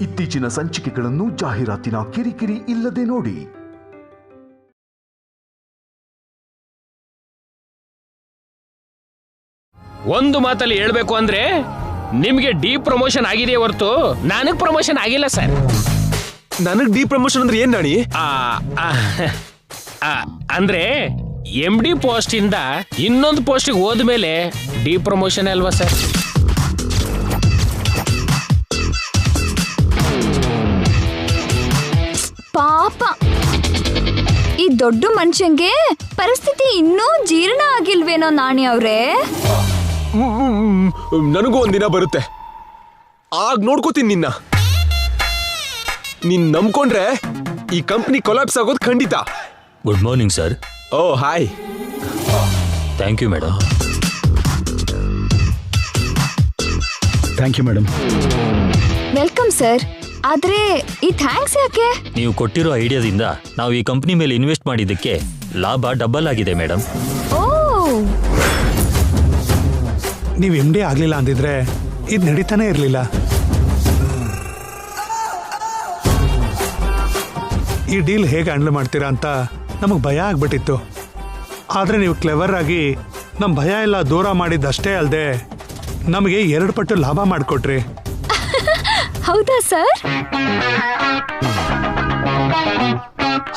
ಇತ್ತೀಚಿನ ಸಂಚಿಕೆಗಳನ್ನು ಜಾಹೀರಾತಿನ ಕಿರಿಕಿರಿ ಇಲ್ಲದೆ ನೋಡಿ. ಒಂದು ಮಾತಲ್ಲಿ ಹೇಳ್ಬೇಕು ಅಂದ್ರೆ ನಿಮ್ಗೆ ಡಿ ಪ್ರಮೋಷನ್ ಆಗಿದೆಯೇ ಹೊರತು ನನಗ್ ಪ್ರಮೋಷನ್ ಆಗಿಲ್ಲ ಸರ್. ನನಗ್ ಡಿ ಪ್ರಮೋಷನ್ ಅಂದ್ರೆ ಏನ್ ನಾಣಿ? ಅಂದ್ರೆ MD ಪೋಸ್ಟ್ ಇಂದ ಇನ್ನೊಂದು ಪೋಸ್ಟಿಗೆ ಹೋದ್ಮೇಲೆ ಡಿ ಪ್ರಮೋಷನ್ ಅಲ್ವಾ ಸರ್? ಪಾಪ ಈ ದೊಡ್ಡ ಮನುಷ್ಯಂಗೆ ಪರಿಸ್ಥಿತಿ ಇನ್ನೂ ಜೀರ್ಣ ಆಗಿಲ್ವೇನೋ ನಾಣಿ ಅವ್ರೆ. ನನಗೂ ಒಂದಿನ ಬರುತ್ತೆ, ಆಗ ನೋಡ್ಕೋತೀನಿ ನಿನ್ನ. ನೀನ್ ನಂಬ್ಕೊಂಡ್ರೆ ಈ ಕಂಪ್ನಿ ಕೊಲಾಪ್ಸ್ ಆಗೋದು ಖಂಡಿತ. Good morning sir. Oh hi. Thank you madam. Thank you madam. Welcome sir. ಆದ್ರೆ ಈ ಥ್ಯಾಂಕ್ಸ್ ಯಾಕೆ? ನೀವು ಕೊಟ್ಟಿರೋ ಐಡಿಯಾದಿಂದ ನಾವು ಈ ಕಂಪ್ನಿ ಮೇಲೆ ಇನ್ವೆಸ್ಟ್ ಮಾಡಿದ್ದಕ್ಕೆ ಲಾಭ ಡಬಲ್ ಆಗಿದೆ ಮೇಡಮ್. ಓ, ನೀವು MD ಆಗ್ಲಿಲ್ಲ ಅಂದಿದ್ರೆ ಇದು ನಡೀತಾನೆ ಇರಲಿಲ್ಲ. ಈ ಡೀಲ್ ಹೇಗೆ ಹ್ಯಾಂಡಲ್ ಮಾಡ್ತೀರಾ ಅಂತ ನಮಗೆ ಭಯ ಆಗ್ಬಿಟ್ಟಿತ್ತು. ಆದರೆ ನೀವು ಕ್ಲೆವರ್ ಆಗಿ ನಮ್ಮ ಭಯ ಎಲ್ಲ ದೂರ ಮಾಡಿದ್ದಷ್ಟೇ ಅಲ್ಲದೆ ನಮಗೆ 2 ಪಟ್ಟು ಲಾಭ ಮಾಡಿಕೊಟ್ರಿ. ಹೌದಾ ಸರ್?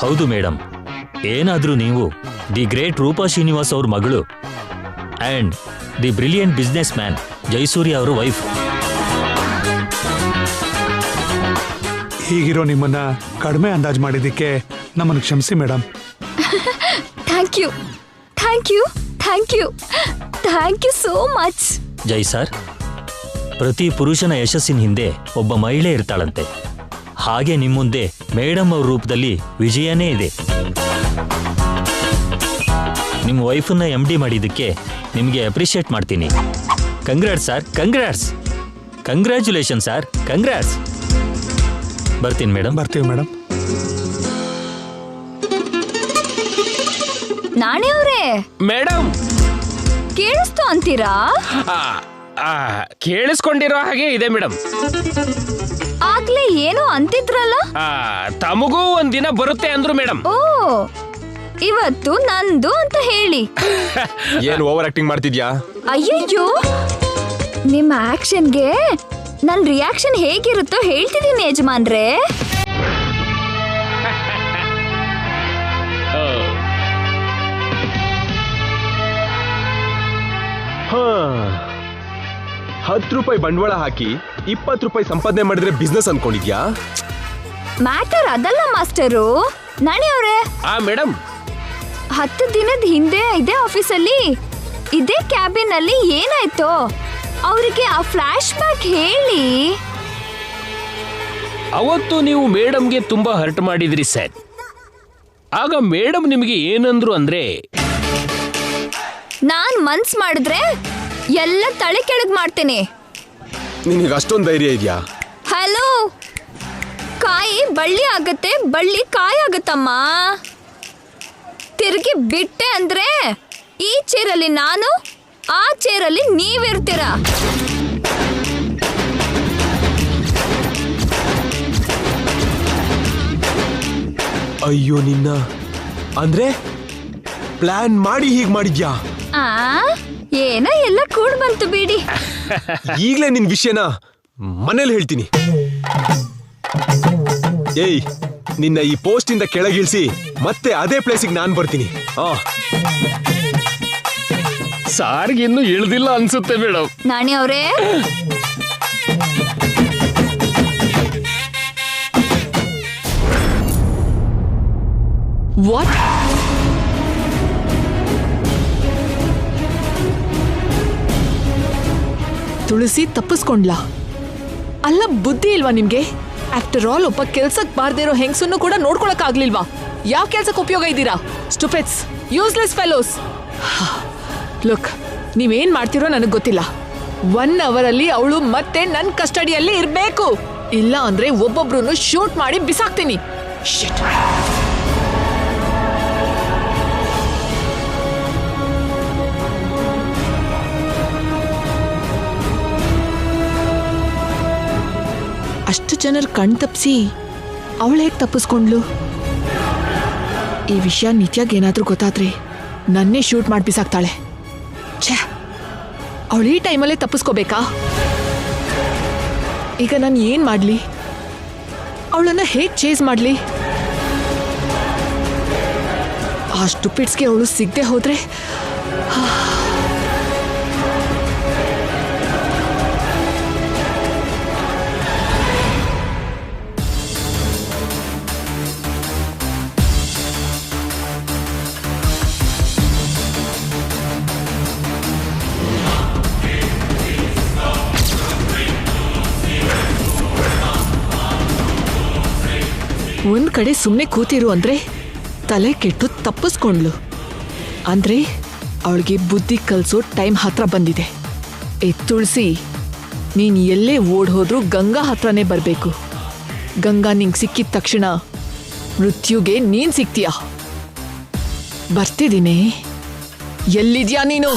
ಹೌದು ಮೇಡಮ್. ಏನಾದ್ರೂ ನೀವು ದಿ ಗ್ರೇಟ್ ರೂಪಾ ಶ್ರೀನಿವಾಸ್ ಅವ್ರ ಮಗಳು and the brilliant businessman Jayasurya ಅವರ ವೈಫ್. ಹೀಗಿರೋ ನಿಮ್ಮನ್ನ ಕಡಿಮೆ ಅಂದಾಜು ಮಾಡಿದ್ದಕ್ಕೆ ನಮ್ಮನ್ನು ಕ್ಷಮಿಸಿ madam. Thank you, thank you, thank you, thank you so much. Jai sir, ಪ್ರತಿ ಪುರುಷನ ಯಶಸ್ಸಿನ ಹಿಂದೆ ಒಬ್ಬ ಮಹಿಳೆ ಇರ್ತಾಳಂತೆ. ಹಾಗೆ ನಿಮ್ಮ ಮುಂದೆ ಮೇಡಮ್ ಅವ್ರ ರೂಪದಲ್ಲಿ ವಿಜಯನೇ ಇದೆ. ನಿಮ್ಮ ವೈಫನ್ನ MD ಮಾಡಿದ್ದಕ್ಕೆ ನಿಮಗೆ ಅಪ್ರಿಷಿಯೇಟ್ ಮಾಡ್ತೀನಿ. Congrats sir, congrats. Congratulation sir, congrats. ಬರ್ತೀನಿ ಮೇಡಮ್. ಬರ್ತೀವಿ ಮೇಡಮ್. ನಾಣಿ ಅವ್ರೆ, ಮೇಡಮ್ ಕೇಳಿಸ್ತು ಅಂತೀರಾ? ಕೇಳಿಸ್ಕೊಂಡಿರೋ ಹಾಗೆ ಇದೆ ಮೇಡಮ್. ಆಗ್ಲೇ ಏನೋ ಅಂತಿದ್ರಲ್ಲ? ತಮಗೂ ಒಂದಿನ ಬರುತ್ತೆ ಅಂದ್ರು ಮೇಡಮ್. ಓ, ಇವತ್ತು ನಂದು ಅಂತ ಹೇಳಿ. ಏನ್ ಓವರ್ ಆಕ್ಟಿಂಗ್ ಮಾಡ್ತಿದ್ಯಾ? ಅಯ್ಯಯ್ಯೋ, ನಿಮ್ಮ ಆಕ್ಷನ್ಗೆ ನನ್ ರಿಯಾಕ್ಷನ್ ಹೇಗಿರುತ್ತೋ ಹೇಳ್ತಿದ್ದೀನಿ ಯಜಮಾನ್ರೆ. ₹10 ಬಂಡವಾಳ ಹಾಕಿ ₹20 ಸಂಪಾದನೆ ಮಾಡಿದ್ರೆ ಬಿಸ್ನೆಸ್ ಅನ್ಕೊಂಡಿದ್ಯಾ? ಮ್ಯಾಟರ್ ಅದಲ್ಲ ಮಾಸ್ಟರು. ನಾಣಿ ಅವ್ರೆ, ಮೇಡಮ್ 10 ದಿನದ ಹಿಂದೆ ಇದೇ ಆಫೀಸಲ್ಲಿ ಇದೇ ಕ್ಯಾಬಿನ್ ಅಲ್ಲಿ ಏನಾಯ್ತೋ ಅವರಿಗೆ ಆ ಫ್ಲಾಶ್ ಬ್ಯಾಕ್ ಹೇಳಿ. ಅವತ್ತು ನೀವು ಮೇಡಮ್ಗೆ ತುಂಬಾ ಹರ್ಟ್ ಮಾಡಿದ್ರಿ ಸರ್. ಆಗ ಮೇಡಮ್ ನಿಮಗೆ ಏನಂದ್ರು ಅಂದ್ರೆ, ನಾನ್ ಮನ್ಸ್ ಮಾಡಿದ್ರೆ ಎಲ್ಲ ತಲೆ ಕೆಳಗ್ ಮಾಡ್ತೇನೆ. ನಿನಗೆ ಅಷ್ಟೊಂದು ಧೈರ್ಯ ಇದೆಯಾ? ಹಲೋ, ಕಾಯಿ ಬಳ್ಳಿ ಆಗತ್ತೆ, ಬಳ್ಳಿ ಕಾಯಿ ಆಗತ್ತಮ್ಮ. ತಿರುಗಿ ಬಿಟ್ಟೆ ಅಂದ್ರೆ ಈ ಚೇರಲ್ಲಿ ನಾನು, ಆ ಚೇರಲ್ಲಿ ನೀವಿರ್ತೀರ. ಅಯ್ಯೋ ನಿನ್ನ, ಅಂದ್ರೆ ಪ್ಲಾನ್ ಮಾಡಿ ಹೀಗ್ ಮಾಡಿದ್ಯಾ? ಏನೋ ಎಲ್ಲ ಕೂಡ್ ಬಂತು ಬಿಡಿ. ಈಗ್ಲೇ ನಿನ್ ವಿಷಯನ ಮನೇಲಿ ಹೇಳ್ತೀನಿ. ಏಯ್, ನಿನ್ನ ಈ ಪೋಸ್ಟ್ ಇಂದ ಕೆಳಗಿಳಿಸಿ ಮತ್ತೆ ಅದೇ ಪ್ಲೇಸಿಗೆ ನಾನ್ ಬರ್ತೀನಿ. ಸಾರ್ಗಿನ್ನು ಇಳ್ದಿಲ್ಲ ಅನ್ಸುತ್ತೆ ಮೇಡಮ್. ನಾಣಿ ಅವರೇ, ವಾಟ್? ತುಳಸಿ ತಪ್ಪಿಸ್ಕೊಂಡ್ಲಾ? ಅಲ್ಲ, ಬುದ್ಧಿ ಇಲ್ವಾ ನಿಮ್ಗೆ? ಆಫ್ಟರ್ ಆಲ್ ಒಬ್ಬ ಕೆಲ್ಸಕ್ ಬಾರ್ದೇ ಇರೋ ಹೆಂಗಸನ್ನು ಕೂಡ ನೋಡ್ಕೊಳಕ್ ಆಗ್ಲಿಲ್ವಾ? ಯಾವ ಕೆಲ್ಸಕ್ಕೆ ಉಪಯೋಗ ಇದ್ದೀರಾ? ಸ್ಟುಪಿಡ್ಸ್, ಯೂಸ್ಲೆಸ್ ಫೆಲೋಸ್. ಲುಕ್, ನೀವೇನ್ ಮಾಡ್ತಿರೋ ನನಗ್ ಗೊತ್ತಿಲ್ಲ. 1 ಅವರ್ ಅಲ್ಲಿ ಅವಳು ಮತ್ತೆ ನನ್ ಕಸ್ಟಡಿಯಲ್ಲಿ ಇರ್ಬೇಕು. ಇಲ್ಲ ಅಂದ್ರೆ ಒಬ್ಬೊಬ್ರು ಶೂಟ್ ಮಾಡಿ ಬಿಸಾಕ್ತೀನಿ. ಶಿಟ್. ಅಷ್ಟು ಜನರ ಕಣ್ ತಪ್ಪಿಸಿ ಅವಳು ಹೇಗೆ ತಪ್ಪಿಸ್ಕೊಂಡ್ಲು? ಈ ವಿಷಯ ನಿತ್ಯಾಗೇನಾದ್ರೂ ಗೊತ್ತಾದ್ರೆ ನನ್ನೇ ಶೂಟ್ ಮಾಡಿ ಬಿಸಾಕ್ತಾಳೆ. ಛೇ, ಅವಳು ಈ ಟೈಮಲ್ಲೇ ತಪ್ಪಿಸ್ಕೋಬೇಕಾ? ಈಗ ನಾನು ಏನ್ ಮಾಡ್ಲಿ? ಅವಳನ್ನ ಹೇಗೆ ಚೇಸ್ ಮಾಡ್ಲಿ? ಆ ಸ್ಟುಪಿಡ್ಸ್ಗೆ ಅವಳು ಸಿಗದೆ ಹೋದ್ರೆ ಒಂದ್ ಕಡೆ ಸುಮ್ಮನೆ ಕೂತಿರು ಅಂದ್ರೆ ತಲೆ ಕೆಟ್ಟು ತಪ್ಪಿಸ್ಕೊಂಡ್ಲು. ಅಂದ್ರೆ ಅವಳಿಗೆ ಬುದ್ಧಿ ಕಲ್ಸೋ ಟೈಮ್ ಹತ್ರ ಬಂದಿದೆ. ತುಳಸಿ, ನೀನ್ ಎಲ್ಲೇ ಓಡ್ ಹೋದ್ರೂ ಗಂಗಾ ಹತ್ರನೇ ಬರ್ಬೇಕು. ಗಂಗಾ ನಿಂಗೆ ಸಿಕ್ಕಿದ ತಕ್ಷಣ ಮೃತ್ಯುಗೆ ನೀನ್ ಸಿಗ್ತೀಯ. ಬರ್ತಿದ್ದೀನಿ. ಎಲ್ಲಿದ್ಯಾ ನೀನು?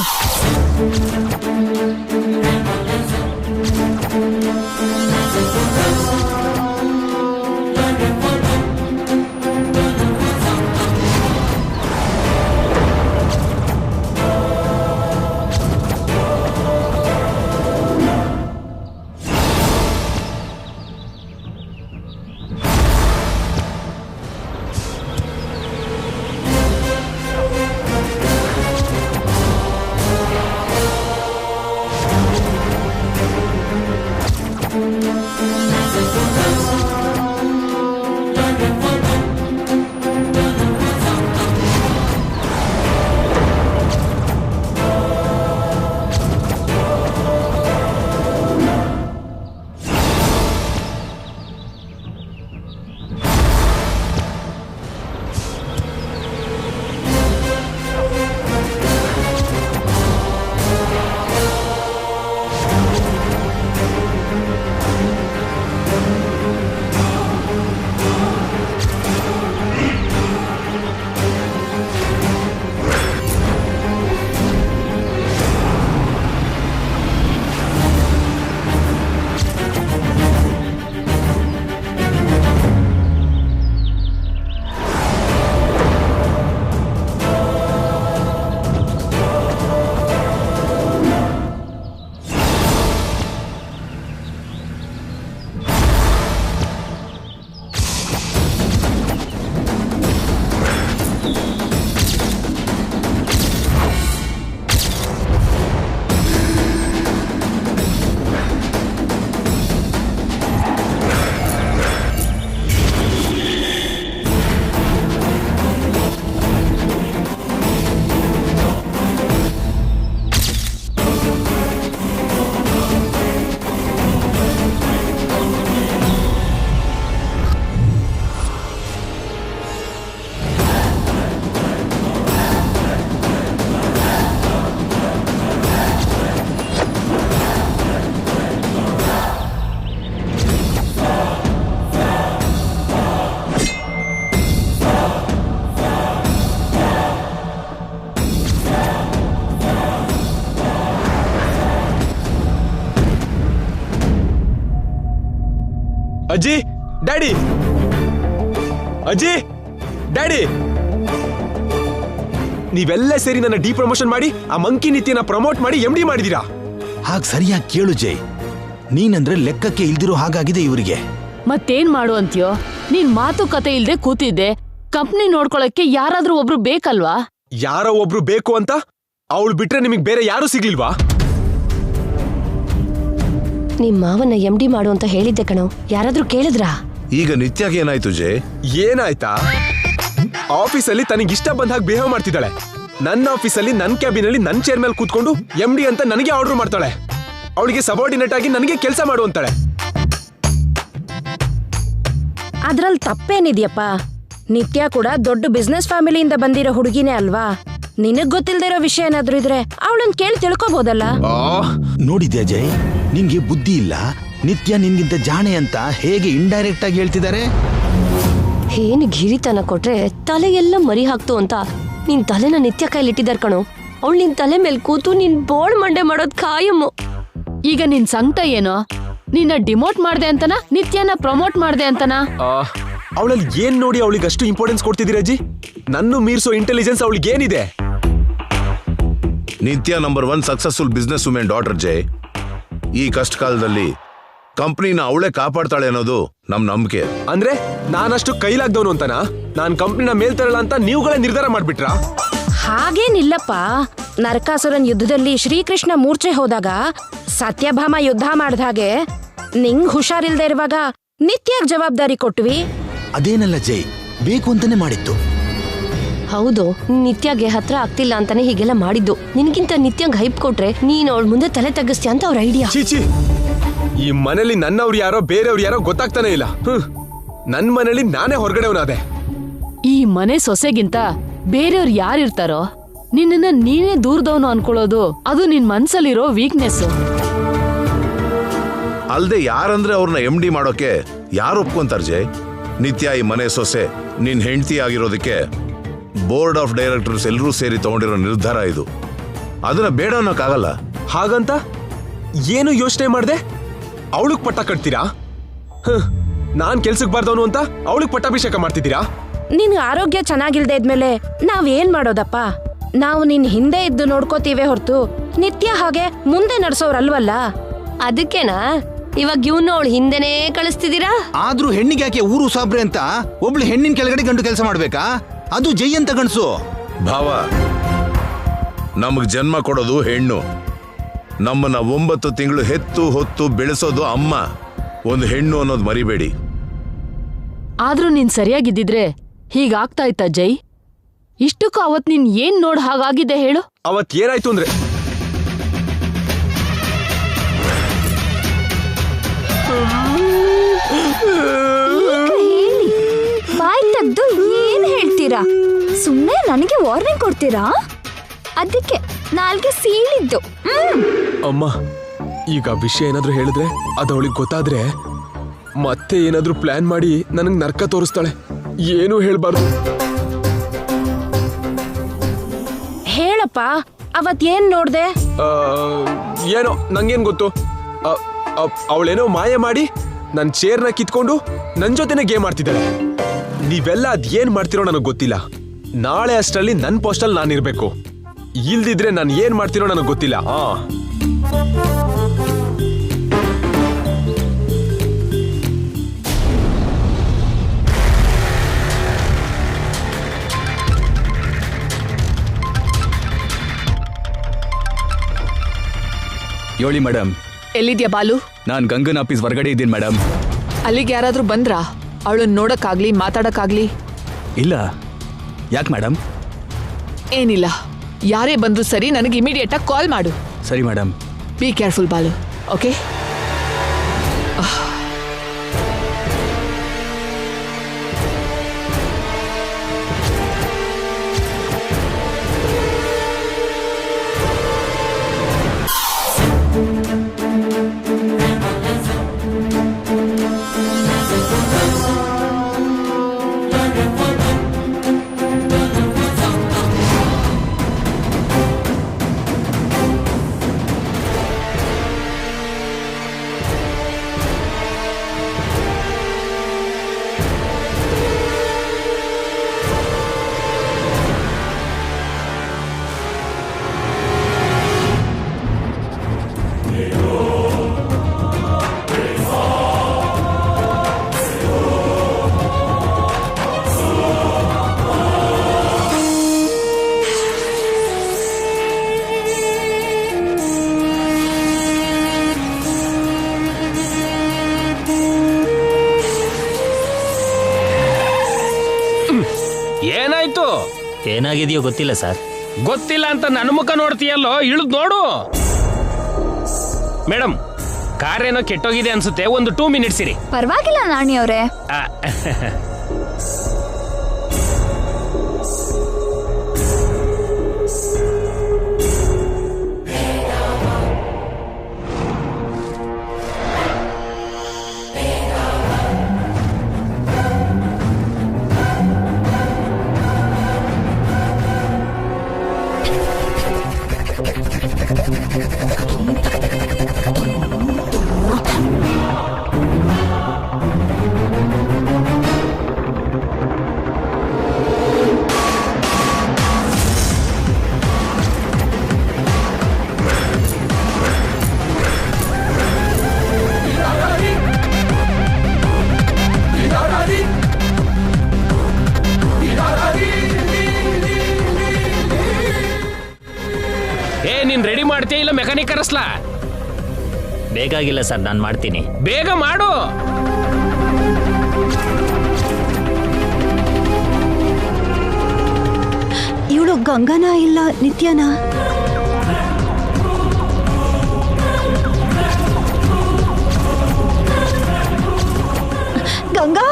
ಅಜ್ಜಿ, ಡ್ಯಾಡಿ, ಅಜ್ಜಿ, ಡ್ಯಾಡಿ, ನೀವೆಲ್ಲ ಸೇರಿ ನನ್ನ ಡಿ ಪ್ರಮೋಷನ್ ಮಾಡಿ ಆ ಮಂಕಿ ನಿತ್ಯನ ಪ್ರಮೋಟ್ ಮಾಡಿ MD ಮಾಡಿದೀರಾ. ಹಾಗ್ ಸರಿಯಾಗಿ ಕೇಳು ಜೈ, ನೀನಂದ್ರೆ ಲೆಕ್ಕಕ್ಕೆ ಇಲ್ದಿರೋ ಹಾಗಾಗಿದೆ ಇವರಿಗೆ. ಮತ್ತೇನ್ ಮಾಡು ಅಂತ್ಯೋ? ನೀನ್ ಮಾತುಕತೆ ಇಲ್ದೆ ಕೂತಿದ್ದೆ. ಕಂಪ್ನಿ ನೋಡ್ಕೊಳಕ್ಕೆ ಯಾರಾದ್ರೂ ಒಬ್ರು ಬೇಕಲ್ವಾ? ಯಾರೋ ಒಬ್ರು ಬೇಕು ಅಂತ ಅವಳು ಬಿಟ್ರೆ ನಿಮಗ್ ಬೇರೆ ಯಾರು ಸಿಗ್ಲಿಲ್ವಾ? ನಿಮ್ ಮಾವನ್ನ MD ಮಾಡು ಅಂತ ಹೇಳಿದ್ದೆ ಕಣೋ, ಯಾರಾದ್ರೂ ಕೇಳಿದ್ರಾ? ಈಗ ನಿತ್ಯಾಗೆ ಏನಾಯ್ತು ಜೈ? ಏನಾಯ್ತಾ? ಆಫೀಸಲ್ಲಿ ತನಗಿಷ್ಟ ಬಂದ ಹಾಗೆ ಬಿಹೇವ್ ಮಾಡ್ತಿದ್ದಾಳೆ. ನನ್ನ ಆಫೀಸಲ್ಲಿ ನನ್ನ ಕ್ಯಾಬಿನಲ್ಲಿ ನನ್ನ ಚೇರ್ ಮೇಲೆ ಕೂತ್ಕೊಂಡು MD ಅಂತ ನನಗೆ ಆರ್ಡರ್ ಮಾಡ್ತಾಳೆ. ಅವಳಿಗೆ ಸಬಾರ್ಡಿನೇಟ್ ಆಗಿ ನನಗೆ ಕೆಲಸ ಮಾಡು ಅಂತಾಳೆ. ಅದ್ರಲ್ಲಿ ತಪ್ಪೇನಿದ್ಯಪ್ಪ? ನಿತ್ಯ ಕೂಡ ದೊಡ್ಡ ಬಿಸ್ನೆಸ್ ಫ್ಯಾಮಿಲಿಯಿಂದ ಬಂದಿರೋ ಹುಡುಗಿನೇ ಅಲ್ವಾ? ನಿನಗ್ ಗೊತ್ತಿಲ್ದಿರೋ ವಿಷಯ ಏನಾದ್ರೂ ಇದ್ರೆ ಅವಳನ್ನ ಕೇಳಿ ತಿಳ್ಕೊಬೋದಲ್ಲ. ನೋಡಿದ್ಯಾ ಜೈ, ನಿಂಗೆ ಬುದ್ಧಿ ಇಲ್ಲ. ನಿತ್ಯ ನಿನ್ಗಿಂತ ಜಾಣೆ ಅಂತ ಹೇಗೆ ಇಂಡೈರೆಕ್ಟ್ ಆಗಿ ಹೇಳ್ತಿದ್ದಾರೆ. ಏನ್ ಗಿರಿತನ ಕೊಟ್ರೆ ತಲೆ ಎಲ್ಲ ಮರಿ ಹಾಕ್ತು ಅಂತ ನಿನ್ ತಲೆನ ನಿತ್ಯ ಕೈಲಿಟ್ಟಿದಾರ್ ಕಣೋ. ಅವಳು ನಿನ್ ತಲೆ ಮೇಲೆ ಕೂತು ನಿನ್ ಬೋಳ್ ಮಂಡೆ ಮಾಡೋದ್ ಖಾಯಮ್ಮು. ಈಗ ನಿನ್ ಸಂಕಟ ಏನೋ? ನಿನ್ನ ಡಿಮೋಟ್ ಮಾಡ್ದೆ ಅಂತನ ನಿತ್ಯನ ಪ್ರಮೋಟ್ ಮಾಡ್ದೆ ಅಂತನ? ಅವಳಲ್ಲಿ ಏನ್ ನೋಡಿ ಅವಳಿಗೆ ಅಷ್ಟು ಇಂಪಾರ್ಟೆನ್ಸ್ ಕೊಡ್ತಿದ್ದೀರ ಅಜ್ಜಿ? ನನ್ನ ಮೀರ್ಸೋ ಇಂಟೆಲಿಜೆನ್ಸ್ ಅವಳಿಗೆ ಏನಿದೆ? Nithya number 1 successful business women daughter ಜೈ. ಈ ಕಷ್ಟ ಕಾಲದಲ್ಲಿ ಕಂಪ್ನಿನ ಅವಳೇ ಕಾಪಾಡ್ತಾಳೆ ಅನ್ನೋದು ನಮ್ ನಂಬಿಕೆ. ಅಂದ್ರೆ ನಾನಷ್ಟು ಕೈಲಾಗ್ದವನು ಅಂತನಾ? ನಾನ್ ಕಂಪ್ನಿನ ಮೇಲ್ತರಲ್ಲ ಅಂತ ನೀವುಗಳೇ ನಿರ್ಧಾರ ಮಾಡ್ಬಿಟ್ರಾ? ಹಾಗೇನಿಲ್ಲಪ್ಪ. ನರಕಾಸುರನ್ ಯುದ್ಧದಲ್ಲಿ ಶ್ರೀಕೃಷ್ಣ ಮೂರ್ಛೆ ಹೋದಾಗ ಸತ್ಯಭಾಮ ಯುದ್ಧ ಮಾಡ್ದ ಹಾಗೆ ನಿಂಗ್ ಹುಷಾರಿಲ್ದೇ ಇರುವಾಗ ನಿತ್ಯಾಗ್ ಜವಾಬ್ದಾರಿ ಕೊಟ್ವಿ. ಅದೇನಲ್ಲ ಜೈ, ಬೇಕು ಅಂತಾನೆ ಮಾಡಿತ್ತು. ಹೌದು, ನಿತ್ಯಾಗೆ ಹತ್ರ ಆಗ್ತಿಲ್ಲ ಅಂತಾನೆ ಹೀಗೆಲ್ಲ ಮಾಡಿದ್ದು. ನಿನ್ಗಿಂತ ನಿತ್ಯಂಗ್ ಹೈಪ್ ಕೊಟ್ರೆ ನೀನ್ ಅವಳ ಮುಂದೆ ತಲೆ ತಗ್ಗಿಸ್ತೀಯ ಅಂತ ಅವ್ರ ಐಡಿಯಾ. ಚೀಚಿ, ಈ ಮನೇಲಿ ನನ್ನವ್ರು ಯಾರೋ ಬೇರೆಯವ್ರು ಯಾರೋ ಗೊತ್ತಾಗ್ತಾನೆ ಇಲ್ಲ. ನನ್ ಮನೇಲಿ ನಾನೇ ಹೊರಗಡೆವನಾದೆ. ಈ ಮನೆ ಸೊಸೆಗಿಂತ ಬೇರೆಯವ್ರು ಯಾರಿರ್ತಾರೋ ನಿನ್ನ ನೀನೇ ದೂರದವನು ಅನ್ಕೊಳ್ಳೋದು ಅದು ನಿನ್ ಮನ್ಸಲ್ಲಿರೋ ವೀಕ್ನೆಸ್. ಅಲ್ದೆ ಯಾರಂದ್ರೆ ಅವ್ರನ್ನ MD ಮಾಡೋಕೆ ಯಾರು ಒಪ್ಕೊಂತಾರ ಜೈ? ನಿತ್ಯ ಈ ಮನೆ ಸೊಸೆ ನಿನ್ ಹೆಂಡತಿ ಆಗಿರೋದಕ್ಕೆ ಬೋರ್ಡ್ ಆಫ್ ಡೈರೆಕ್ಟರ್ಸ್ ಎಲ್ಲರೂ ಸೇರಿ ತಗೊಂಡಿರೋ ನಿರ್ಧಾರ ಇದು. ಅದನ್ನ ಬೇಡ ಅನ್ನೋಕ್ಕಾಗಲ್ಲ. ಹಾಗಂತ ಏನು ಯೋಚನೆ ಮಾಡ್ದೆ ಅವಳಿಗೆ ಪಟ್ಟ ಕಟ್ತೀರಾ? ನಾನ್ ಕೆಲ್ಸಕ್ಕೆ ಬಾರ್ದವನು ಅಂತ ಅವಳಿಗೆ ಪಟ್ಟಾಭಿಷೇಕ ಮಾಡ್ತಿದ್ದೀರಾ? ನಿನ್ ಆರೋಗ್ಯ ಚೆನ್ನಾಗಿಲ್ದೇ ಇದ್ಮೇಲೆ ನಾವೇನ್ ಮಾಡೋದಪ್ಪ? ನಾವು ನಿನ್ ಹಿಂದೆ ಇದ್ದು ನೋಡ್ಕೋತೀವಿ ಹೊರತು ನಿತ್ಯ ಹಾಗೆ ಮುಂದೆ ನಡ್ಸೋರಲ್ವಲ್ಲ. ಅದಕ್ಕೇನಾ ಇವಾಗ ಇವ್ನು ಅವಳು ಹಿಂದೆನೇ ಕಳಿಸ್ತಿದ್ದೀರಾ? ಆದ್ರೂ ಹೆಣ್ಣಿಗೆ ಯಾಕೆ ಊರು ಸಾಬ್ರೆ ಅಂತ ಒಬ್ಳು ಹೆಣ್ಣಿನ ಕೆಳಗಡೆ ಗಂಡು ಕೆಲಸ ಮಾಡ್ಬೇಕಾ? ಅದು ಜೈ ಅಂತ ಗಂಡ್ಸು. ಭಾವ, ನಮಗ್ ಜನ್ಮ ಕೊಡೋದು ಹೆಣ್ಣು. ನಮ್ಮನ್ನ 9 ತಿಂಗಳು ಹೆತ್ತು ಹೊತ್ತು ಬೆಳೆಸೋದು ಅಮ್ಮ. ಒಂದು ಹೆಣ್ಣು ಅನ್ನೋದು ಮರಿಬೇಡಿ. ಆದ್ರೂ ನೀನ್ ಸರಿಯಾಗಿದ್ದಿದ್ರೆ ಹೀಗಾಗ್ತಾ ಇತ್ತ ಜೈ? ಇಷ್ಟಕ್ಕೂ ಅವತ್ ನೀನ್ ಏನ್ ನೋಡ್ ಹಾಗಾಗಿದೆ ಹೇಳು? ಅವತ್ ಏನಾಯ್ತು ಅಂದ್ರೆ ಹೇಳಿ, ಬಾಯ್ ತೆಗ್ದು ಏನ್ ಹೇಳ್ತೀರಾ? ಸುಮ್ನೆ ನನಗೆ ವಾರ್ನಿಂಗ್ ಕೊಡ್ತೀರಾ? ಅದಕ್ಕೆ ನಾಲ್ಗೆ ಸೀಳಿದ್ದು. ಅಮ್ಮ, ಈಗ ವಿಷಯ ಏನಾದ್ರೂ ಹೇಳಿದ್ರೆ ಅದು ಅವಳಿಗೆ ಗೊತ್ತಾದ್ರೆ ಮತ್ತೆ ಏನಾದ್ರೂ ಪ್ಲಾನ್ ಮಾಡಿ ನನಗ್ ನರ್ಕ ತೋರಿಸ್ತಾಳೆ. ಏನು ಹೇಳ್ಬಾರ್ದು. ಹೇಳಪ್ಪ, ಅವತ್ ಏನ್ ನೋಡ್ದೆ? ಏನೋ ನಂಗೇನ್ ಗೊತ್ತು. ಅವಳೇನೋ ಮಾಯ ಮಾಡಿ ನನ್ ಚೇರ್ನ ಕಿತ್ಕೊಂಡು ನನ್ ಜೊತೆನೆ ಗೇಮ್ ಮಾಡ್ತಿದ್ದಾಳೆ. ನೀವೆಲ್ಲ ಅದೇನ್ ಮಾಡ್ತಿರೋ ನನಗ್ ಗೊತ್ತಿಲ್ಲ. ನಾಳೆ ಅಷ್ಟರಲ್ಲಿ ನನ್ ಪೋಸ್ಟಲ್ ನಾನಿರ್ಬೇಕು. ಇಲ್ದಿದ್ರೆ ನಾನು ಏನ್ ಮಾಡ್ತಿರೋ ನನಗ್ ಗೊತ್ತಿಲ್ಲ. ಹೇಳಿ ಮೇಡಮ್. ಎಲ್ಲಿದ್ಯಾ ಬಾಲು? ನಾನ್ ಗಂಗನ್ ಆಫೀಸ್ ಹೊರಗಡೆ ಇದ್ದೀನಿ ಮೇಡಮ್. ಅಲ್ಲಿಗೆ ಯಾರಾದ್ರೂ ಬಂದ್ರಾ? ಅವಳನ್ನ ನೋಡಕ್ಕಾಗ್ಲಿ ಮಾತಾಡಕ್ಕಾಗ್ಲಿ? ಇಲ್ಲ. ಯಾಕೆ ಮೇಡಮ್? ಏನಿಲ್ಲ, ಯಾರೇ ಬಂದ್ರು ಸರಿ, ನನಗೆ ಇಮಿಡಿಯೇಟ್ ಆಗಿ ಕಾಲ್ ಮಾಡು. ಸರಿ madam. Be careful Balu, okay? ಏನಾಯ್ತು? ಏನಾಗಿದೆಯೋ ಗೊತ್ತಿಲ್ಲ ಸರ್. ಗೊತ್ತಿಲ್ಲ ಅಂತ ನನ್ನ ಮುಖ ನೋಡ್ತೀಯಲ್ಲೋ, ಇಳಿದು ನೋಡು. ಮೇಡಮ್, ಕಾರ್ ಏನೋ ಕೆಟ್ಟೋಗಿದೆ ಅನ್ಸುತ್ತೆ, ಒಂದು 2 ಮಿನಿಟ್ಸ್ ಇರಿ. ಪರವಾಗಿಲ್ಲ ನಾಣಿ ಅವರೇ. ಮಾಡ್ತೀಯ ಇಲ್ಲ ಮೆಕ್ಯಾನಿಕ್ ಕರೆಸ್ಲಾ? ಬೇಕಾಗಿಲ್ಲ ಸರ್, ನಾನು ಮಾಡ್ತೀನಿ. ಬೇಗ ಮಾಡು. ಇವಳು ಗಂಗಾನ ಇಲ್ಲ ನಿತ್ಯನ? ಗಂಗಾ,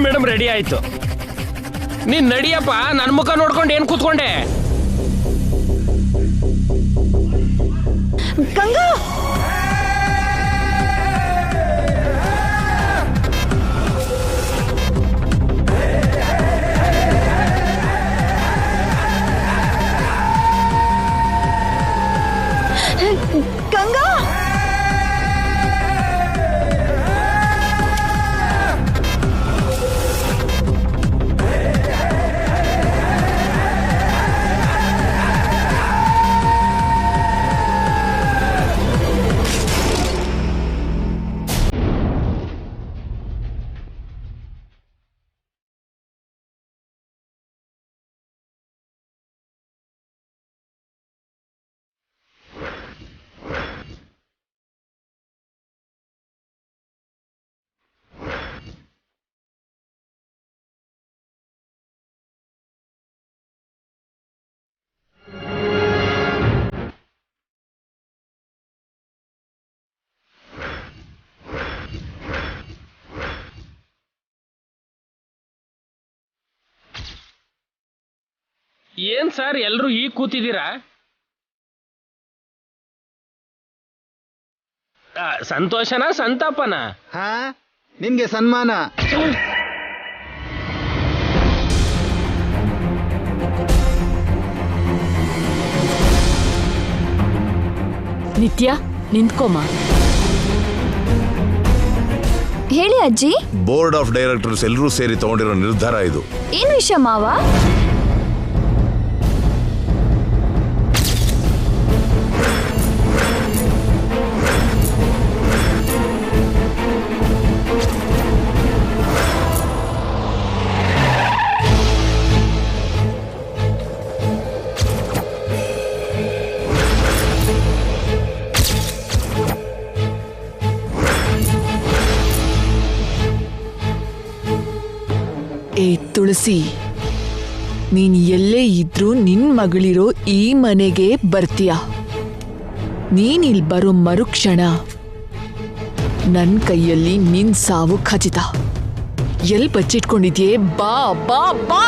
ಮೇಡಮ್ ರೆಡಿ ಆಯ್ತು. ನೀನ್ ನಡಿಯಪ್ಪ, ನನ್ ಮುಖ ನೋಡ್ಕೊಂಡು ಏನ್ ಕೂತ್ಕೊಂಡೆ? ಗಂಗಾ, ಗಂಗಾ, ಏನ್ ಸರ್ ಎಲ್ರು ಈಗ ಕೂತಿದ್ದೀರಾ? ಸಂತೋಷನಾ ಸಂತಾಪನಾ? ನಿಮ್ಗೆ ಸನ್ಮಾನ. ನಿತ್ಯ ನಿಂತ್ಕೊಮ್ಮ. ಹೇಳಿ ಅಜ್ಜಿ. ಬೋರ್ಡ್ ಆಫ್ ಡೈರೆಕ್ಟರ್ಸ್ ಎಲ್ಲರೂ ಸೇರಿ ತಗೊಂಡಿರೋ ನಿರ್ಧಾರ ಇದು. ಏನ್ ವಿಷಯ ಮಾವ? ಏ ತುಳಸಿ, ನೀನ್ ಎಲ್ಲೇ ಇದ್ರೂ ನಿನ್ ಮಗಳಿರೋ ಈ ಮನೆಗೆ ಬರ್ತೀಯ. ನೀನ್ ಇಲ್ಲಿ ಬರೋ ಮರುಕ್ಷಣ ನನ್ ಕೈಯಲ್ಲಿ ನಿನ್ ಸಾವು ಖಚಿತ. ಎಲ್ ಬಚ್ಚಿಟ್ಕೊಂಡಿದ್ಯೇ? ಬಾ ಬಾ ಬಾ.